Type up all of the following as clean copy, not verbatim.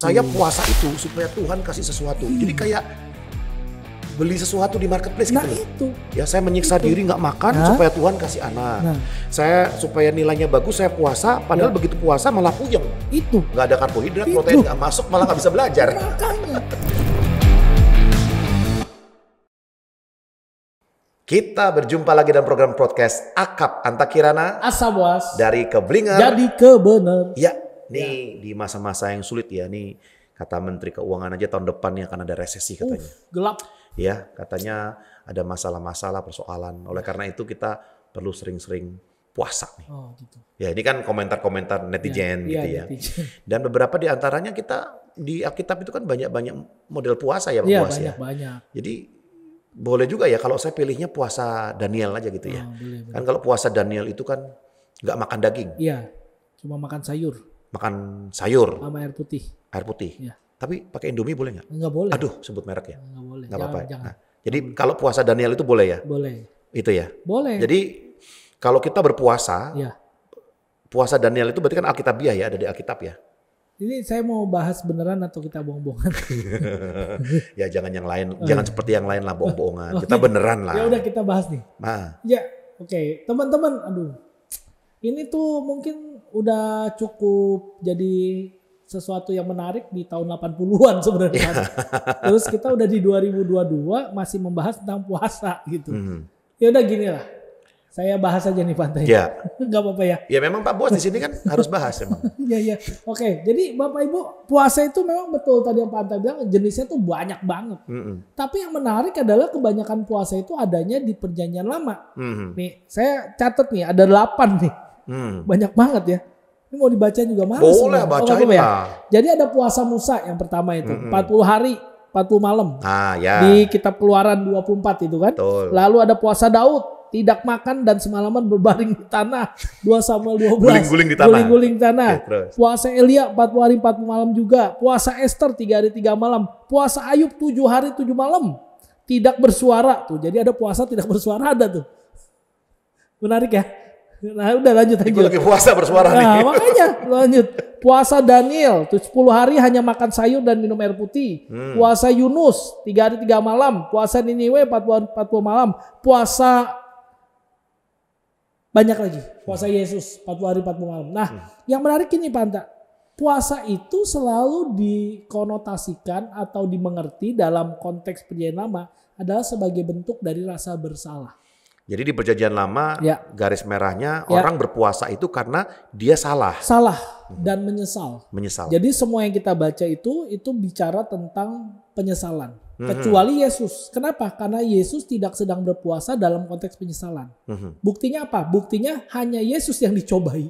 Saya puasa itu supaya Tuhan kasih sesuatu. Jadi kayak beli sesuatu di marketplace Nah gitu. itu. Ya saya menyiksa diri nggak makan supaya Tuhan kasih anak. Saya supaya nilainya bagus saya puasa. Padahal begitu puasa malah puyeng. Itu. Nggak ada karbohidrat, protein nggak masuk, malah nggak bisa belajar. Makanya. Kita berjumpa lagi dalam program podcast Akap Antakirana Asabwas. dari Keblinger. Jadi kebenar. Ya, nih di masa-masa yang sulit ya, nih kata Menteri Keuangan aja tahun depannya akan ada resesi katanya. Gelap. Ya, katanya ada masalah-masalah persoalan. Oleh karena itu kita perlu sering-sering puasa nih. Oh gitu. Ya, ini kan komentar-komentar netizen gitu ya. Netizen. Dan beberapa di antaranya kita di Alkitab itu kan banyak-banyak model puasa ya, Iya puasa ya. banyak. Jadi boleh juga ya kalau saya pilihnya puasa Daniel aja gitu ya. Boleh. Kan kalau puasa Daniel itu kan nggak makan daging, Iya. Cuma makan sayur makan sayur, sama air putih. air putih. Iya. Tapi pakai Indomie boleh nggak? Enggak boleh. Aduh, sebut merek ya. Enggak boleh. Nggak apa-apa. Jangan. Nah, jadi kalau puasa Daniel itu boleh ya? Boleh. Itu ya. Boleh. Jadi kalau kita berpuasa, Ya. puasa Daniel itu berarti kan Alkitabiah ya, ada di Alkitab ya. Ini saya mau bahas beneran atau kita bohong-bohongan? Ya jangan yang lain, jangan seperti yang lain lah bohong-bohongan. Kita Oke. beneran lah. Ya udah kita bahas nih. Nah, Ya, oke. Teman-teman, aduh. Ini tuh mungkin udah cukup jadi sesuatu yang menarik di tahun 80-an sebenarnya. Terus kita udah di 2022 masih membahas tentang puasa gitu. Ya udah gini lah. Saya bahas aja nih Pantai. ya. Enggak apa-apa ya. Ya memang Pak Bos di sini kan harus bahas emang. Iya. Oke, jadi Bapak Ibu, puasa itu memang betul tadi yang Pak Anta bilang jenisnya tuh banyak banget. Tapi yang menarik adalah kebanyakan puasa itu adanya di Perjanjian Lama. Nih, saya catat nih ada 8 nih. Banyak banget ya. Ini mau dibaca juga males. Boleh bacain ya. lah. Jadi ada puasa Musa yang pertama itu, 40 hari, 40 malam. Ah ya. Di kitab Keluaran 24 itu kan. Betul. Lalu ada puasa Daud, tidak makan dan semalaman berbaring di tanah. 2 Samuel 12. Guling-guling di tanah. Guling-guling di tanah. Oke, terus. Puasa Elia 40 hari 40 malam juga. Puasa Esther 3 hari 3 malam. Puasa Ayub 7 hari 7 malam. Tidak bersuara tuh. Jadi ada puasa tidak bersuara ada tuh. Menarik ya? Nah udah lanjut aja. Gue lagi puasa bersuara nih. Nah makanya lanjut. Puasa Daniel tuh 10 hari hanya makan sayur dan minum air putih. Puasa Yunus 3 hari 3 malam. Puasa Niniwe 40 hari 40 malam. Puasa banyak lagi. Puasa Yesus 40 hari 40 malam. Nah yang menarik ini Pak Anta. Puasa itu selalu dikonotasikan atau dimengerti dalam konteks Perjanjian Lama adalah sebagai bentuk dari rasa bersalah. Jadi di Perjanjian Lama Ya. garis merahnya Ya. orang berpuasa itu karena dia salah, Dan menyesal. menyesal. Jadi semua yang kita baca itu bicara tentang penyesalan. Kecuali Yesus. Kenapa? Karena Yesus tidak sedang berpuasa dalam konteks penyesalan. Buktinya apa? Buktinya hanya Yesus yang dicobai.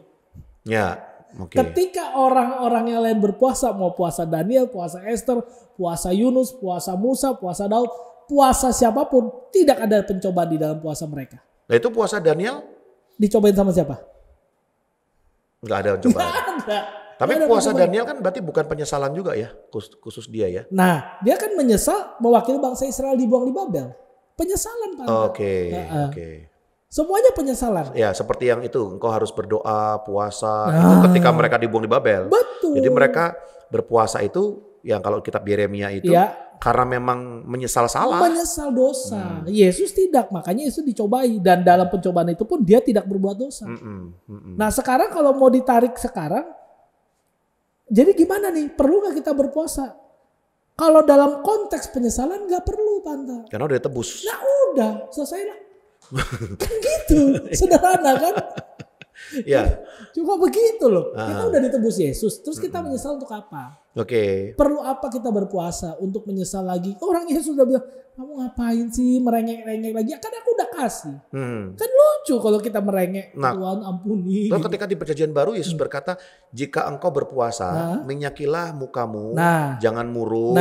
Ya, oke. Ketika orang-orang yang lain berpuasa, mau puasa Daniel, puasa Esther, puasa Yunus, puasa Musa, puasa Daud, puasa siapapun, tidak ada pencobaan di dalam puasa mereka. Nah itu puasa Daniel Dicobain sama siapa? nggak ada cobaan. Nggak ada. Tapi Nggak ada puasa pencobaan. Daniel kan berarti bukan penyesalan juga ya, khusus dia ya. Nah, dia kan menyesal mewakili bangsa Israel dibuang di Babel. Penyesalan Pak. Oke. Semuanya penyesalan. Ya seperti yang itu, engkau harus berdoa, puasa. Itu ketika mereka dibuang di Babel. Betul. Jadi mereka berpuasa itu, yang kalau kitab Yeremia itu, Ya. karena memang menyesal salah. Menyesal dosa. Yesus tidak, makanya Yesus dicobai. Dan dalam pencobaan itu pun dia tidak berbuat dosa. Nah sekarang kalau mau ditarik sekarang, jadi gimana nih? Perlu gak kita berpuasa? Kalau dalam konteks penyesalan gak perlu Panta. Karena udah ditebus. Nah udah, selesai lah. Kan gitu, sederhana kan? Ya, Cuma begitu loh. Kita udah ditebus Yesus, terus kita menyesal untuk apa? oke. Perlu apa kita berpuasa untuk menyesal lagi? Orang Yesus udah bilang, kamu ngapain sih merengek-rengek lagi? Kan aku udah kasih. Kan lucu kalau kita merengek. Nah, Tuhan ampuni. Lalu ketika di Perjanjian Baru Yesus berkata, jika engkau berpuasa, minyakilah mukamu, jangan murung,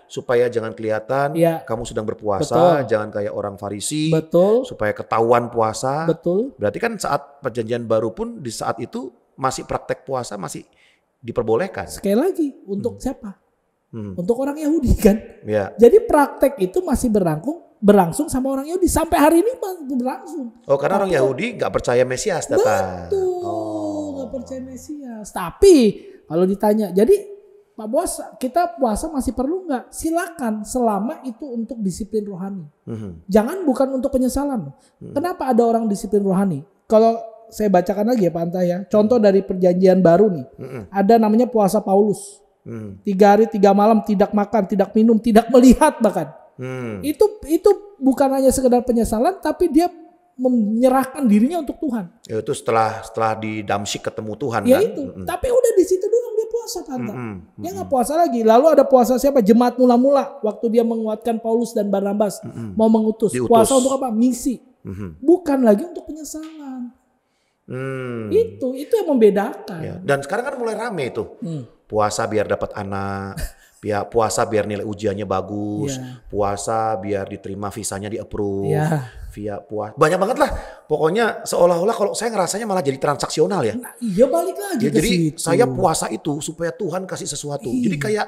supaya jangan kelihatan Ya. kamu sedang berpuasa, Betul. jangan kayak orang Farisi, Betul. supaya ketahuan puasa. Betul. Berarti kan saat Perjanjian Baru pun di saat itu masih praktek puasa masih diperbolehkan. Sekali lagi, untuk siapa? Untuk orang Yahudi kan? Ya. Jadi praktek itu masih berlangsung sama orang Yahudi. Sampai hari ini masih berlangsung. Oh, karena orang Yahudi nggak percaya Mesias datang. Betul, nggak percaya Mesias. Tapi kalau ditanya, jadi Pak Bos, kita puasa masih perlu nggak? Silakan, selama itu untuk disiplin rohani. Jangan bukan untuk penyesalan. Kenapa ada orang disiplin rohani? Kalau saya bacakan lagi ya Pak Anta ya. Contoh dari perjanjian baru nih. Ada namanya puasa Paulus. 3 hari 3 malam tidak makan, tidak minum, tidak melihat bahkan. Itu bukan hanya sekedar penyesalan, tapi dia menyerahkan dirinya untuk Tuhan. Itu setelah di Damsyik ketemu Tuhan ya kan? Itu. Tapi udah di situ doang dia puasa Tante. Dia nggak puasa lagi. Lalu ada puasa siapa? Jemaat mula-mula waktu dia menguatkan Paulus dan Barnabas mau mengutus. Diutus. Puasa untuk apa? Misi. Bukan lagi untuk penyesalan. Itu yang membedakan. Ya. Dan sekarang kan mulai rame itu. Puasa biar dapat anak. Puasa biar nilai ujiannya bagus, puasa biar diterima visanya di-approve, via puasa. Banyak banget lah. Pokoknya seolah-olah kalau saya ngerasanya malah jadi transaksional ya. Nah, iya balik lagi ya, ke jadi situ. saya puasa itu supaya Tuhan kasih sesuatu. Jadi kayak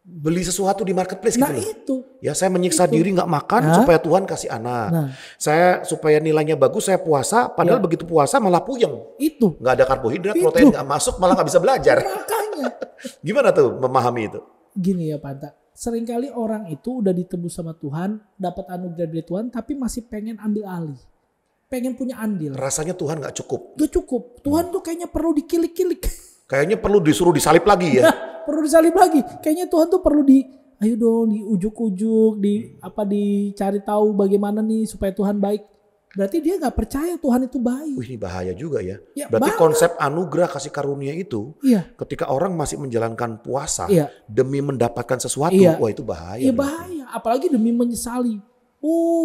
beli sesuatu di marketplace gitu loh. Itu. Ya saya menyiksa diri nggak makan supaya Tuhan kasih anak. Saya supaya nilainya bagus saya puasa, padahal begitu puasa malah puyeng. Itu. Nggak ada karbohidrat, protein nggak masuk, malah nggak bisa belajar. Makanya. Gimana tuh memahami itu? Gini ya Pak Anta, seringkali orang itu udah ditebus sama Tuhan, dapat anugerah dari Tuhan, tapi masih pengen ambil alih. Pengen punya andil. Rasanya Tuhan nggak cukup. Gak cukup. Tuhan tuh kayaknya perlu dikilik-kilik. Kayaknya perlu disuruh disalib lagi ya. Perlu disalib lagi. Kayaknya Tuhan tuh perlu ayo dong diujuk-ujuk, dicari tahu bagaimana nih supaya Tuhan baik. Berarti dia nggak percaya Tuhan itu baik. Wih, ini bahaya juga ya. Berarti konsep anugerah kasih karunia itu, ketika orang masih menjalankan puasa demi mendapatkan sesuatu, wah itu bahaya. Iya bahaya, apalagi demi menyesali.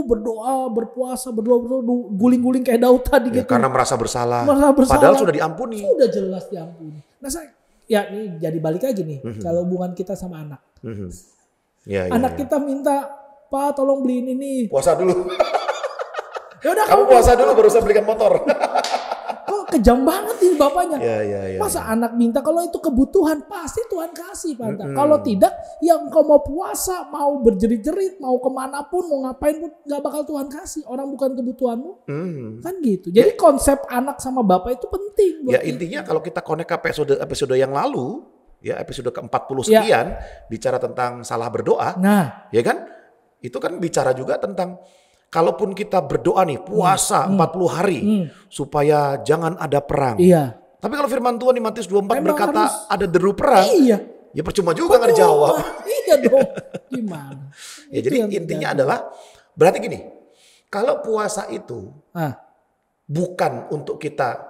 Berdoa, berpuasa, berdoa, guling-guling kayak Daud tadi gitu. Karena merasa bersalah. Bersalah. Padahal sudah diampuni. Sudah jelas diampuni. Nah ini jadi balik lagi nih, kalau hubungan kita sama anak. Anak kita minta, Pak tolong beliin ini. Puasa dulu. Yaudah, kamu puasa dulu baru saya belikan motor. Kok kejam banget nih bapaknya. Masa anak minta, kalau itu kebutuhan pasti Tuhan kasih Pak Anta. Kalau tidak, yang kau mau puasa, mau berjerit-jerit, mau kemanapun, mau ngapain pun gak bakal Tuhan kasih. Orang bukan kebutuhanmu. Kan gitu. Jadi konsep anak sama bapak itu penting. Intinya kalau kita connect ke episode yang lalu, episode ke-40 sekian, bicara tentang salah berdoa. Ya kan? Itu kan bicara juga tentang kalaupun kita berdoa nih puasa 40 hari supaya jangan ada perang. Tapi kalau firman Tuhan di Matius 24 berkata ada deru perang. Ya percuma juga nggak dijawab. Iya dong. Gimana? Jadi intinya adalah berarti gini. Kalau puasa itu bukan untuk kita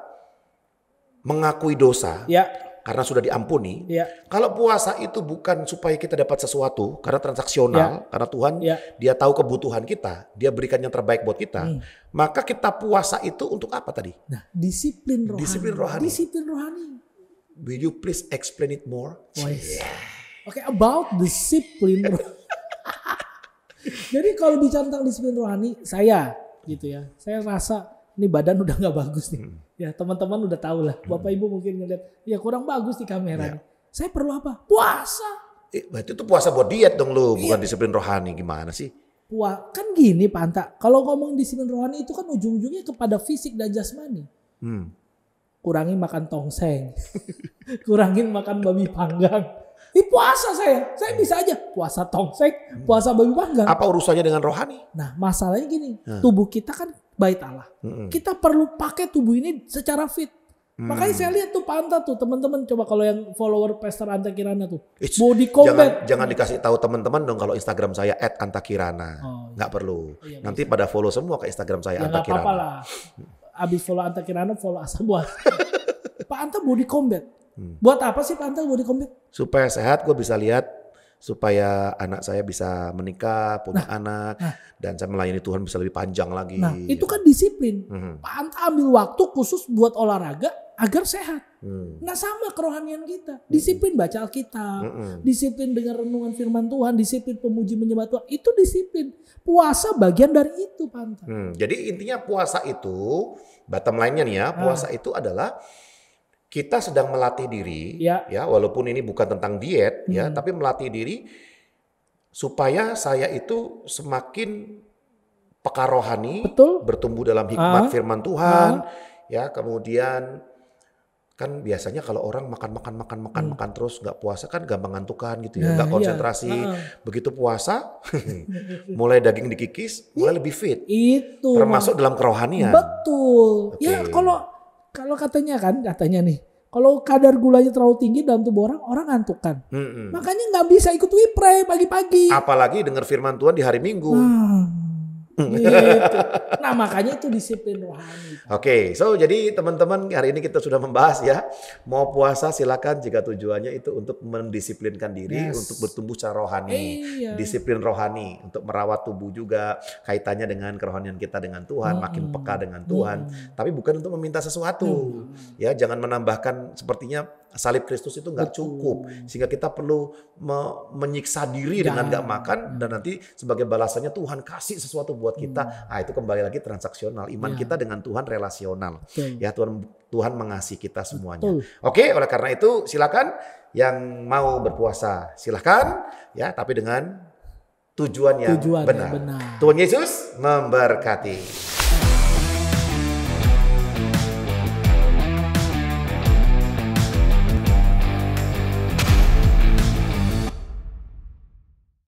mengakui dosa. Karena sudah diampuni. Kalau puasa itu bukan supaya kita dapat sesuatu karena transaksional, karena Tuhan dia tahu kebutuhan kita, dia berikan yang terbaik buat kita. Maka kita puasa itu untuk apa tadi? Nah, disiplin rohani. Disiplin rohani. Will you please explain it more? Oke, about disiplin. Jadi kalau bicara tentang disiplin rohani, saya rasa ini badan udah nggak bagus nih. Ya teman-teman udah tahu lah. Bapak Ibu mungkin ngeliat, ya kurang bagus di kamera nih. Saya perlu apa? Puasa. Berarti itu puasa buat diet dong lu, bukan disiplin rohani. Gimana sih? Kan gini Pak Anta, kalau ngomong disiplin rohani itu kan ujung-ujungnya kepada fisik dan jasmani. Kurangi makan tongseng. Kurangin makan babi panggang. Puasa saya bisa aja puasa tongseng, puasa babi panggang. Apa urusannya dengan rohani? Nah masalahnya gini, tubuh kita kan bait Allah. Kita perlu pakai tubuh ini secara fit. Makanya saya lihat tuh Pak Anta tuh teman-teman, coba kalau yang follower Pastor Anta Kirana tuh body combat. Jangan dikasih tahu teman-teman dong kalau Instagram saya @antakirana. Nggak perlu. Nanti pada follow semua ke Instagram saya Anta Kirana. Apa-apa lah. Abis follow Anta Kirana follow Asabuah. Pak Anta body combat. Buat apa sih Pak Anta body combat? Supaya sehat, gue bisa lihat. Supaya anak saya bisa menikah, punya anak, dan saya melayani Tuhan bisa lebih panjang lagi. Nah itu kan disiplin. Pak Anta ambil waktu khusus buat olahraga agar sehat. Nah sama kerohanian kita. Disiplin baca Alkitab, disiplin dengan renungan firman Tuhan, disiplin pemuji menyembah Tuhan. Itu disiplin. Puasa bagian dari itu Pak Anta. Jadi intinya puasa itu, bottom line-nya nih ya, puasa itu adalah kita sedang melatih diri, ya walaupun ini bukan tentang diet, ya, tapi melatih diri supaya saya itu semakin peka rohani, bertumbuh dalam hikmat firman Tuhan, ya, kemudian Kan biasanya kalau orang makan terus nggak puasa kan gampang ngantukan gitu ya, nggak konsentrasi. Begitu puasa, mulai daging dikikis, mulai lebih fit. Itu termasuk dalam kerohanian. Betul. Ya kalau katanya nih, kalau kadar gulanya terlalu tinggi dalam tubuh orang ngantukan. Makanya nggak bisa ikut we pray pagi-pagi. Apalagi dengar firman Tuhan di hari Minggu. Gitu. Nah makanya itu disiplin rohani. Oke, so jadi teman-teman hari ini kita sudah membahas ya, mau puasa silakan jika tujuannya itu untuk mendisiplinkan diri, untuk bertumbuh secara rohani, disiplin rohani, untuk merawat tubuh juga, kaitannya dengan kerohanian kita dengan Tuhan, makin peka dengan Tuhan, tapi bukan untuk meminta sesuatu, ya jangan menambahkan sepertinya salib Kristus itu nggak cukup, sehingga kita perlu menyiksa diri dengan nggak makan dan nanti sebagai balasannya Tuhan kasih sesuatu buat kita. Itu kembali lagi transaksional. Iman kita dengan Tuhan relasional. Ya Tuhan mengasihi kita semuanya. Oke, oleh karena itu silakan yang mau berpuasa silakan ya, tapi dengan tujuan yang benar. Tuhan Yesus memberkati.